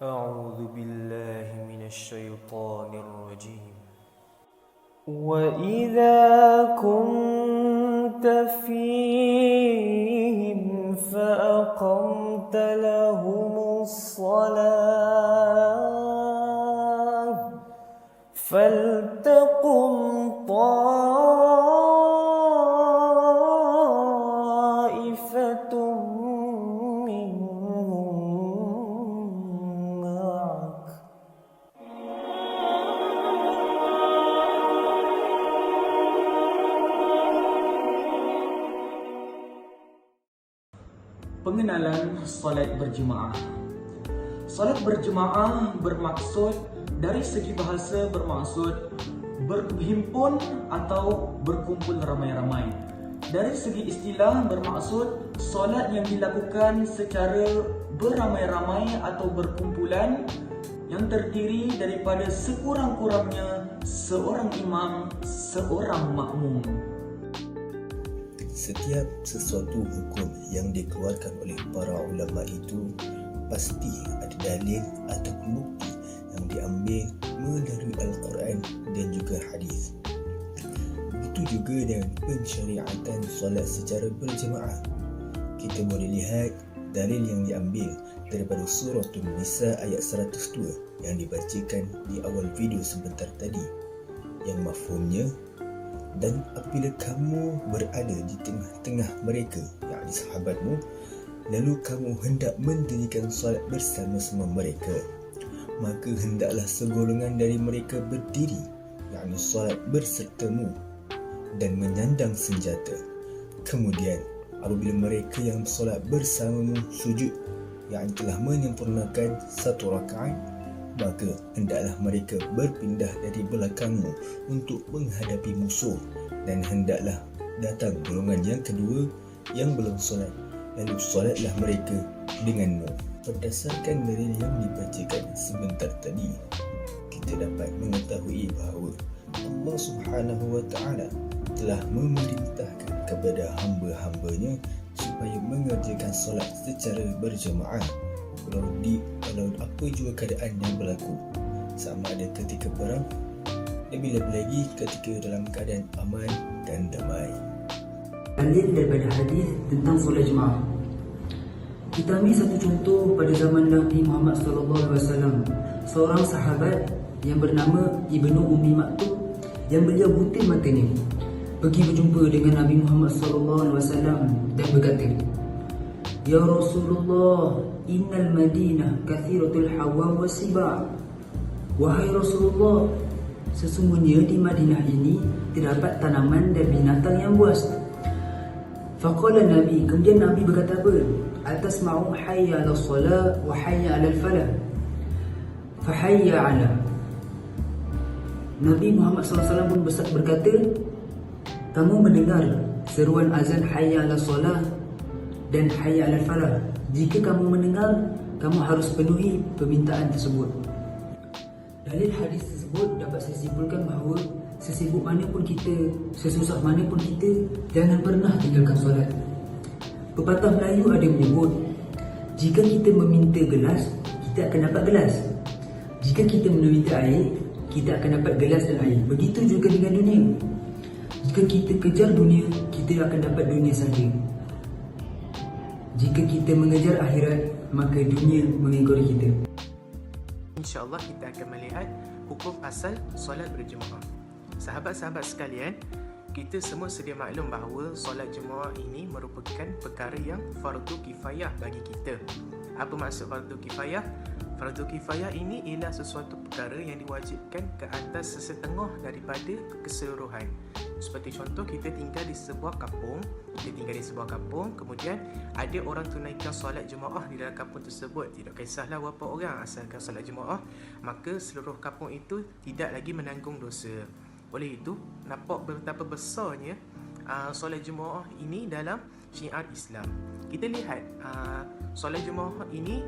أعوذ بالله من الشيطان الرجيم. وإذا كنت فيهم فأقمت لهم الصلاة فلتقم طائفة منهم معك. Pengenalan solat berjemaah. Solat berjemaah bermaksud dari segi bahasa bermaksud berhimpun atau berkumpul ramai-ramai. Dari segi istilah bermaksud solat yang dilakukan secara beramai-ramai atau berkumpulan yang terdiri daripada sekurang-kurangnya seorang imam, seorang makmum. Setiap sesuatu hukum yang dikeluarkan oleh para ulama itu pasti ada dalil atau bukti yang diambil melalui Al-Quran dan juga hadis. Begitu juga dengan pensyariatan solat secara berjemaah. Kita boleh lihat dalil yang diambil daripada surah An-Nisa ayat 102 yang dibacakan di awal video sebentar tadi, yang mafhumnya, dan apabila kamu berada di tengah-tengah mereka, yakni sahabatmu, lalu kamu hendak mendirikan solat bersama-sama mereka, maka hendaklah segolongan dari mereka berdiri, yakni solat bersertamu, dan menyandang senjata. Kemudian apabila mereka yang solat bersamamu sujud, yakni telah menyempurnakan satu rakaat, maka hendaklah mereka berpindah dari belakangmu untuk menghadapi musuh, dan hendaklah datang golongan yang kedua yang belum solat, lalu solatlah mereka denganmu. Berdasarkan dalil yang dibacakan sebentar tadi, kita dapat mengetahui bahawa Allah Subhanahu wa Ta'ala telah memerintahkan kepada hamba-hambanya supaya mengerjakan solat secara berjemaah walau apa juga keadaan yang berlaku, sama ada ketika perang, lebih-lebih lagi ketika dalam keadaan aman dan damai. Dalil daripada hadis tentang solat jemaah. Kita ambil satu contoh pada zaman Nabi Muhammad SAW. Seorang sahabat yang bernama Ibnu Ummi Maktum, yang beliau buta matanya, pergi berjumpa dengan Nabi Muhammad SAW dan berkata, "Ya Rasulullah, innal Madinah kathiratul hawam wa siba'." Wahai Rasulullah, sesungguhnya di Madinah ini terdapat tanaman dan binatang yang buas. Faqala Nabi, kemudian Nabi berkata apa? Atasma'u hayya 'ala salat wa hayya 'ala al-falah. Fahayya 'ala. Nabi Muhammad SAW pun berkata, kamu mendengar seruan azan hayya 'ala salat dan hayya 'ala al-falah. Jika kamu mendengar, kamu harus penuhi permintaan tersebut. Dalil hadis tersebut dapat saya simpulkan bahawa sesibuk mana pun kita, sesusah mana pun kita, jangan pernah tinggalkan solat. Pepatah Melayu ada menyebut, jika kita meminta gelas, kita akan dapat gelas. Jika kita meminta air, kita akan dapat gelas dan air. Begitu juga dengan dunia. Jika kita kejar dunia, kita akan dapat dunia saja. Jika kita mengejar akhirat, maka dunia mengikuti kita. InsyaAllah kita akan melihat hukum asal solat berjemaah. Sahabat-sahabat sekalian, kita semua sedia maklum bahawa solat jemaah ini merupakan perkara yang fardu kifayah bagi kita. Apa maksud fardu kifayah? Fardu kifayah ini ialah sesuatu perkara yang diwajibkan ke atas sesetengah daripada keseluruhan. Seperti contoh, kita tinggal di sebuah kampung, kemudian ada orang tunaikan solat jemaah di dalam kampung tersebut. Tidak kisahlah berapa orang, asalkan solat jemaah, maka seluruh kampung itu tidak lagi menanggung dosa. Oleh itu, nampak betapa besarnya solat jemaah ini dalam syiar Islam. Kita lihat solat jemaah ini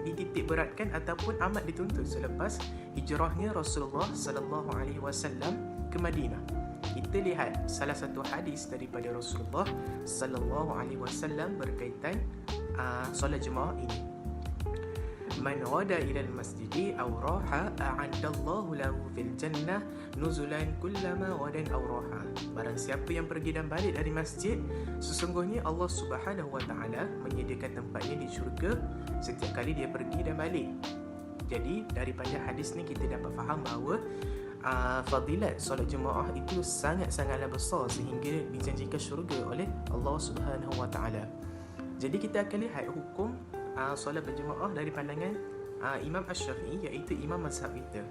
dititik beratkan ataupun amat dituntut selepas hijrahnya Rasulullah sallallahu alaihi wasallam ke Madinah. Kita lihat salah satu hadis daripada Rasulullah sallallahu alaihi wasallam berkaitan solat jemaah ini. Man wada ilal masjidi aw raha a'addallahu lahu fil jannah nuzulan kullama wadan aw raha. Barang siapa yang pergi dan balik dari masjid, sesungguhnya Allah Subhanahu wa taala menyediakan tempatnya di syurga setiap kali dia pergi dan balik. Jadi daripada hadis ni kita dapat faham bahawa fadilat solat jemaah itu sangat-sangatlah besar sehingga dijanjikan syurga oleh Allah Subhanahu wa taala. Jadi kita akan lihat hukum solat berjemaah dari pandangan Imam Asy-Syafi'i, iaitu imam mazhab kita.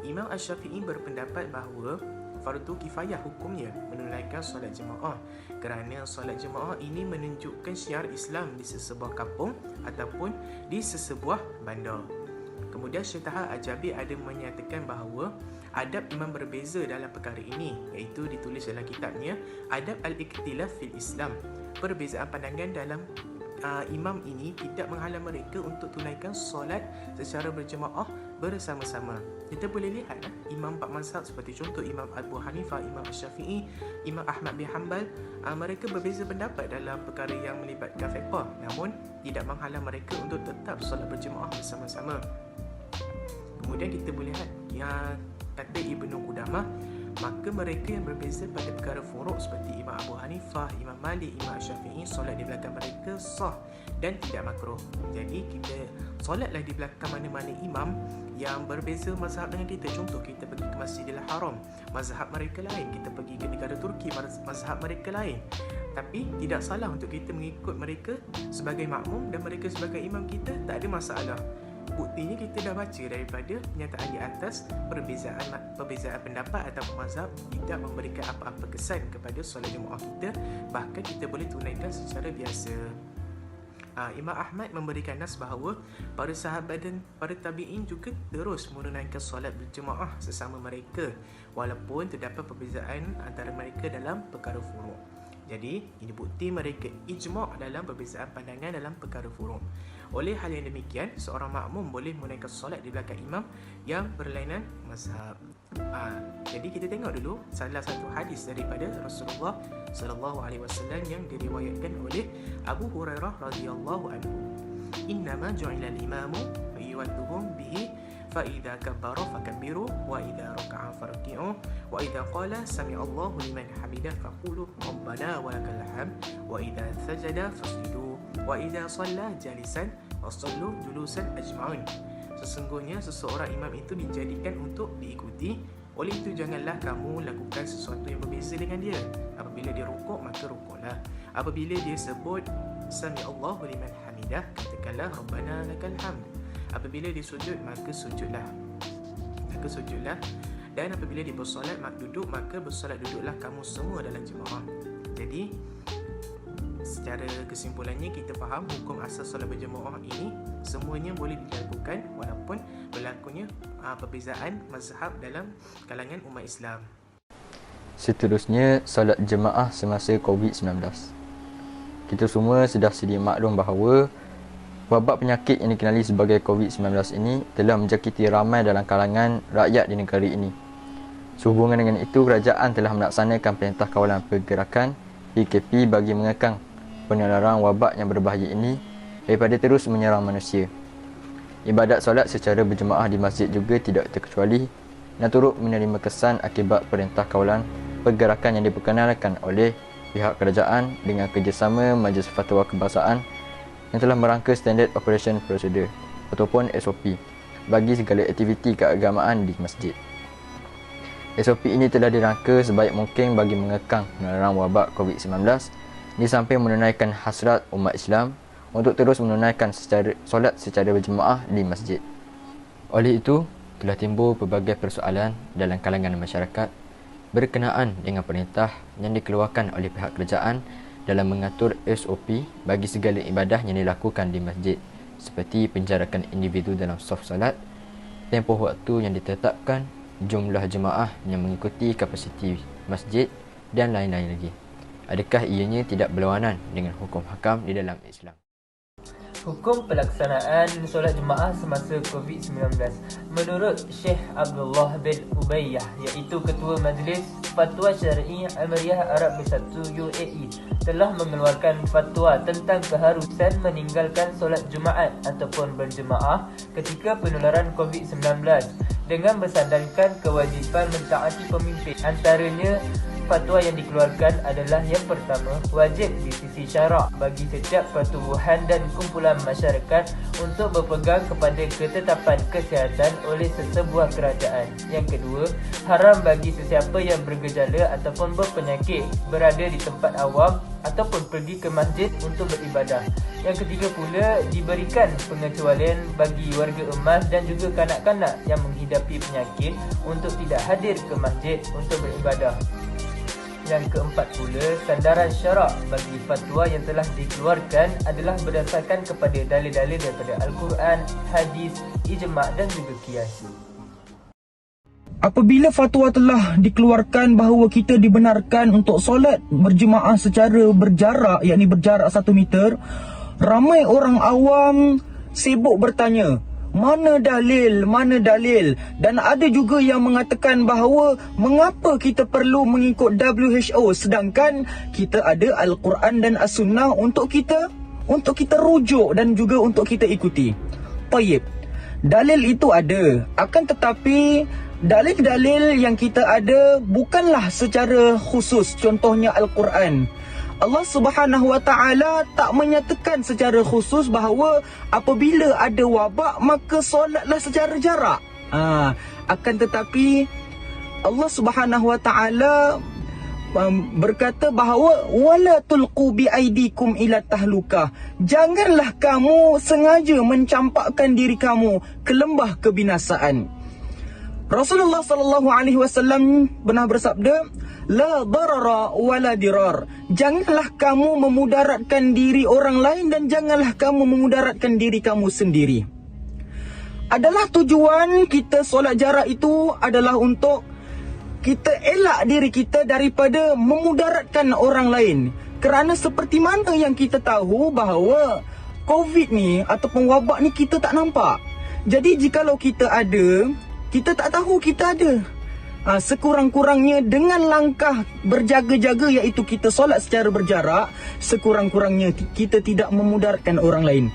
Imam Asy-Syafi'i berpendapat bahawa fardu kifayah hukumnya menunaikan solat jemaah, kerana solat jemaah ini menunjukkan syiar Islam di sesebuah kampung ataupun di sesebuah bandar. Kemudian Syekh Taha Al-Jabir ada menyatakan bahawa adab imam berbeza dalam perkara ini, iaitu ditulis dalam kitabnya Adab Al-Ikhtilaf fil Islam. Perbezaan pandangan dalam imam ini tidak menghalang mereka untuk tunaikan solat secara berjemaah bersama-sama. Kita boleh lihat imam empat mazhab seperti contoh Imam Abu Hanifah, Imam Syafi'i, Imam Ahmad bin Hanbal, mereka berbeza pendapat dalam perkara yang melibatkan fiqh, namun tidak menghalang mereka untuk tetap solat berjemaah bersama-sama. Kemudian kita boleh lihat yang kata Ibnu Qudamah, maka mereka yang berbeza pada perkara furuk seperti Imam Abu Hanifah, Imam Malik, Imam Syafi'i, solat di belakang mereka sah dan tidak makruh. Jadi kita solatlah di belakang mana-mana imam yang berbeza mazhab dengan kita. Contoh, kita pergi ke Masjidil Haram, mazhab mereka lain. Kita pergi ke negara Turki, mazhab mereka lain. Tapi tidak salah untuk kita mengikut mereka sebagai makmum dan mereka sebagai imam kita, tak ada masalah. Buktinya kita dah baca daripada pernyataan di atas, perbezaan pendapat atau mazhab tidak memberikan apa-apa kesan kepada solat jemaah kita, bahkan kita boleh tunaikan secara biasa. Imam Ahmad memberikan nas bahawa para sahabat dan para tabi'in juga terus menunaikan solat berjemaah sesama mereka walaupun terdapat perbezaan antara mereka dalam perkara furuk. Jadi ini bukti mereka ijma' dalam perbezaan pandangan dalam perkara furuk. Oleh hal yang demikian, seorang makmum boleh menunaikan solat di belakang imam yang berlainan mazhab. Jadi kita tengok dulu salah satu hadis daripada Rasulullah sallallahu alaihi wasallam yang diriwayatkan oleh Abu Hurairah radhiyallahu anhu. Innama ju'ila al-imamu yuwadduhum bihi fa idza kabbara fakabbiru wa idza raka'a farki'u wa idza qala sami'allahu liman hamidah faqulu rabbana wa lakal hamd wa idza sajada fasjudu wa idza shalla jalisan wasallu julusan ajma'un. Sesungguhnya seseorang imam itu dijadikan untuk diikuti, oleh itu janganlah kamu lakukan sesuatu yang berbeza dengan dia. Apabila dia rukuk, maka rukuklah. Apabila dia sebut sami'allahu liman hamidah, katakanlah rabbana lakal hamd. Apabila dia sujud, maka sujudlah. Dan apabila dia bersolat duduk, maka bersolat duduklah kamu semua dalam jemaah. Jadi secara kesimpulannya kita faham hukum asas solat berjemaah ini semuanya boleh dilakukan walaupun berlakunya perbezaan mazhab dalam kalangan umat Islam. Seterusnya, solat jemaah semasa COVID-19. Kita semua sudah sedia maklum bahawa wabak penyakit yang dikenali sebagai COVID-19 ini telah menjangkiti ramai dalam kalangan rakyat di negara ini. Sehubungan dengan itu, kerajaan telah melaksanakan Perintah Kawalan Pergerakan PKP bagi mengekang penularan wabak yang berbahaya ini daripada terus menyerang manusia. Ibadat solat secara berjemaah di masjid juga tidak terkecuali dan turut menerima kesan akibat Perintah Kawalan Pergerakan yang diperkenalkan oleh pihak kerajaan dengan kerjasama Majlis Fatwa Kebangsaan yang telah merangka Standard Operation Procedure ataupun SOP bagi segala aktiviti keagamaan di masjid. SOP ini telah dirangka sebaik mungkin bagi mengekang penularan wabak COVID-19 di samping menunaikan hasrat umat Islam untuk terus menunaikan solat secara berjemaah di masjid. Oleh itu, telah timbul pelbagai persoalan dalam kalangan masyarakat berkenaan dengan perintah yang dikeluarkan oleh pihak kerajaan dalam mengatur SOP bagi segala ibadah yang dilakukan di masjid, seperti penjarakan individu dalam saf solat, tempoh waktu yang ditetapkan, jumlah jemaah yang mengikuti kapasiti masjid dan lain-lain lagi. Adakah ianya tidak berlawanan dengan hukum hakam di dalam Islam? Hukum pelaksanaan solat jemaah semasa COVID-19. Menurut Syekh Abdullah bin Ubayyah, iaitu Ketua Majlis Fatwa Syar'i Amiriyah Arab Bersatu UAE, telah mengeluarkan fatwa tentang keharusan meninggalkan solat Jumaat ataupun berjemaah ketika penularan COVID-19 dengan bersandarkan kewajipan mentaati pemimpin. Antaranya, fatwa yang dikeluarkan adalah yang pertama, wajib di sisi syarak bagi setiap pertubuhan dan kumpulan masyarakat untuk berpegang kepada ketetapan kesihatan oleh sesebuah kerajaan. Yang kedua, haram bagi sesiapa yang bergejala ataupun berpenyakit berada di tempat awam ataupun pergi ke masjid untuk beribadah. Yang ketiga pula, diberikan pengecualian bagi warga emas dan juga kanak-kanak yang menghidapi penyakit untuk tidak hadir ke masjid untuk beribadah. Yang keempat pula, sandaran syarak bagi fatwa yang telah dikeluarkan adalah berdasarkan kepada dalil-dalil daripada Al-Quran, hadis, ijma' dan juga qiyas. Apabila fatwa telah dikeluarkan bahawa kita dibenarkan untuk solat berjemaah secara berjarak, yakni berjarak 1 meter, ramai orang awam sibuk bertanya, mana dalil? Dan ada juga yang mengatakan bahawa mengapa kita perlu mengikut WHO sedangkan kita ada Al-Quran dan As-Sunnah untuk kita rujuk dan juga untuk kita ikuti. Tayyib. Dalil itu ada, akan tetapi dalil-dalil yang kita ada bukanlah secara khusus, contohnya Al-Quran. Allah Subhanahu Wa Taala tak menyatakan secara khusus bahawa apabila ada wabak maka solatlah secara jarak. Akan tetapi Allah Subhanahu Wa Taala berkata bahawa wala tulqu biaidikum ila tahlukah. Janganlah kamu sengaja mencampakkan diri kamu ke lembah kebinasaan. Rasulullah sallallahu alaihi wasallam pernah bersabda, la darara wala dirar. Janganlah kamu memudaratkan diri orang lain dan janganlah kamu memudaratkan diri kamu sendiri. Adalah tujuan kita solat jarak itu adalah untuk kita elak diri kita daripada memudaratkan orang lain. Kerana seperti mana yang kita tahu bahawa COVID ni ataupun wabak ni kita tak nampak. Jadi jikalau kita ada, kita tak tahu kita ada. Sekurang-kurangnya dengan langkah berjaga-jaga, iaitu kita solat secara berjarak, sekurang-kurangnya kita tidak memudaratkan orang lain.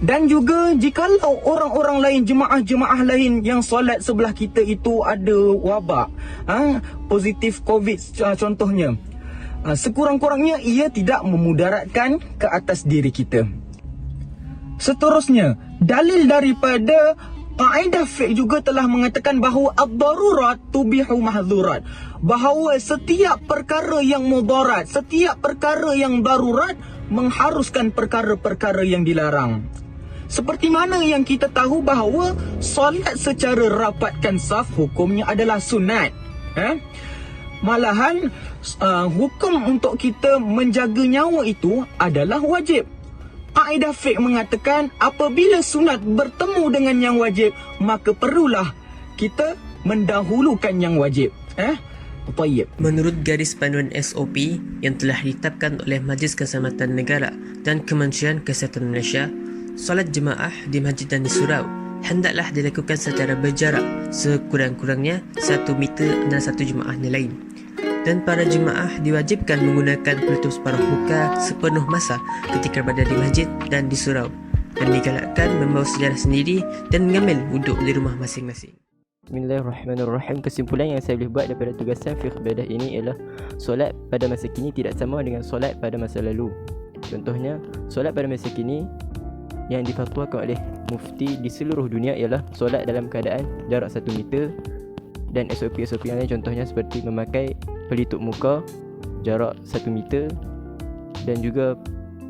Dan juga jikalau orang-orang lain, jemaah-jemaah lain yang solat sebelah kita itu ada wabak, positif COVID contohnya, sekurang-kurangnya ia tidak memudaratkan ke atas diri kita. Seterusnya, dalil daripada kaedah fiqh juga telah mengatakan bahawa ad-darurat tubihu mahdzurat. Bahawa setiap perkara yang mudarat, setiap perkara yang darurat mengharuskan perkara-perkara yang dilarang. Seperti mana yang kita tahu bahawa solat secara rapatkan saf hukumnya adalah sunat. Malahan hukum untuk kita menjaga nyawa itu adalah wajib. Kaedah fiqh mengatakan apabila sunat bertemu dengan yang wajib, maka perlulah kita mendahulukan yang wajib. Tayyib. Menurut garis panduan SOP yang telah ditetapkan oleh Majlis Keselamatan Negara dan Kementerian Kesihatan Malaysia, solat jemaah di masjid dan di surau hendaklah dilakukan secara berjarak sekurang-kurangnya 1 meter antara satu jemaahnya lain. Dan para jemaah diwajibkan menggunakan penutup separuh muka sepenuh masa ketika berada di masjid dan di surau, dan digalakkan membawa sejarah sendiri dan mengambil wuduk di rumah masing-masing. Bismillahirrahmanirrahim. Kesimpulan yang saya boleh buat daripada tugasan fiqh ibadah ini ialah solat pada masa kini tidak sama dengan solat pada masa lalu. Contohnya, solat pada masa kini yang difatwakan oleh mufti di seluruh dunia ialah solat dalam keadaan jarak 1 meter, dan SOP-SOP yang lain contohnya seperti memakai pelitup muka jarak 1 meter dan juga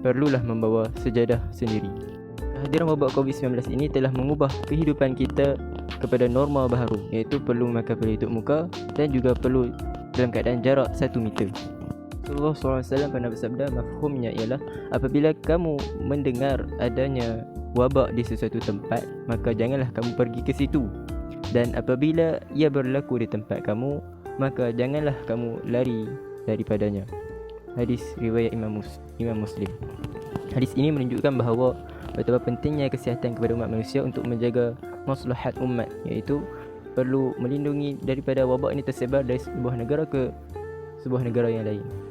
perlulah membawa sejadah sendiri. Kehadiran wabak COVID-19 ini telah mengubah kehidupan kita kepada norma baharu, iaitu perlu memakai pelitup muka dan juga perlu dalam keadaan jarak 1 meter. Rasulullah SAW pernah bersabda, mafhumnya ialah apabila kamu mendengar adanya wabak di sesuatu tempat, maka janganlah kamu pergi ke situ. Dan apabila ia berlaku di tempat kamu, maka janganlah kamu lari daripadanya. Hadis riwayat Imam Muslim. Hadis ini menunjukkan bahawa betapa pentingnya kesihatan kepada umat manusia untuk menjaga maslahat umat, iaitu perlu melindungi daripada wabak ini tersebar dari sebuah negara ke sebuah negara yang lain.